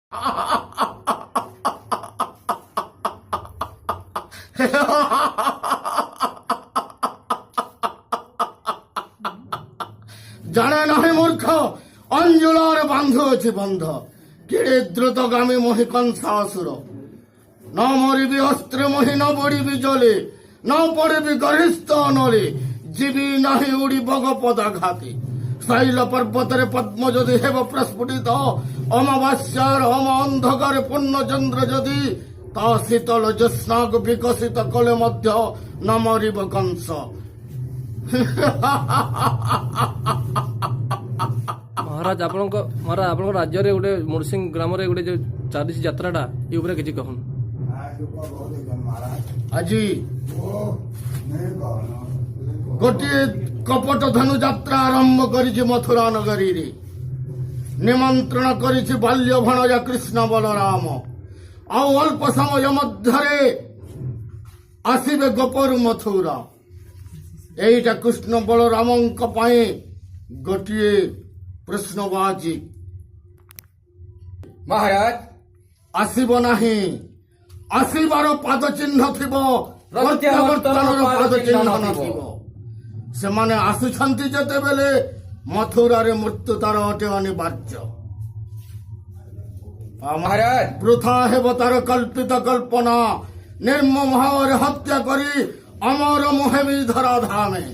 জানে নহে মূর্খ অঞ্জলার বান্ধ আছে বন্ধ কেড়ে দ্রুতগামী মহি কংসাসুর ন মরিবি অস্ত্রে মহি ন বড়িবি জলে ন পড়িবি গরিষ্ঠ নলে জীবি নাহি উড়ি বগপদাঘাতে শৈল পর্বতরে পদ্ম যদি হেব প্রস্ফুটিত অমাবাস্যার অম অন্ধকারে পূর্ণচন্দ্র যদি তা শীতল জ্যোৎস্নাগ বিকশিত কলে মধ্য ন মরিব কংস। महाराज आपण राज्य रे गोटे मुरसिंह ग्राम रे गोटे जो चली यात्राटा ये उपरे किछि कहन। আজি গোটিয়ে কপট ধনু যাত্রা আরম্ভ করেছে মথুরা নগরী রে নিমন্ত্রণ করেছে বাল্য ভণজা কৃষ্ণ বলরাম ଆଉ ଅଳ୍ପ ସମୟ ମଧ୍ୟରେ ଆସିବେ ଗୋପରୁ ମଥୁରା। এইটা কৃষ্ণ বলরামଙ୍କ ପାଇଁ ଗୋଟିଏ ପ୍ରଶ୍ନବାଚୀ। महाराज ଆସିବ ନାହିଁ, ଆସିବାର ପାଦ ଚିହ୍ନ ଥିବ, ପ୍ରତ୍ୟାବର୍ତ୍ତନର ପାଦ ଚିହ୍ନ ନଥିବ। ସେମାନେ ଆସୁଛନ୍ତି ଯେତେବେଳେ ମଥୁରାରେ ମୃତ୍ୟୁ ତାର ଅଟେ ଅନିବାର୍ଯ୍ୟ। महाराज ବୃଥା ହେବ ତାର କଳ୍ପିତ କଳ୍ପନା, ନିର୍ମମ ଭାବରେ ହତ୍ୟା କରି ଅମର ମୁହେବି ଧରାଧାମେ।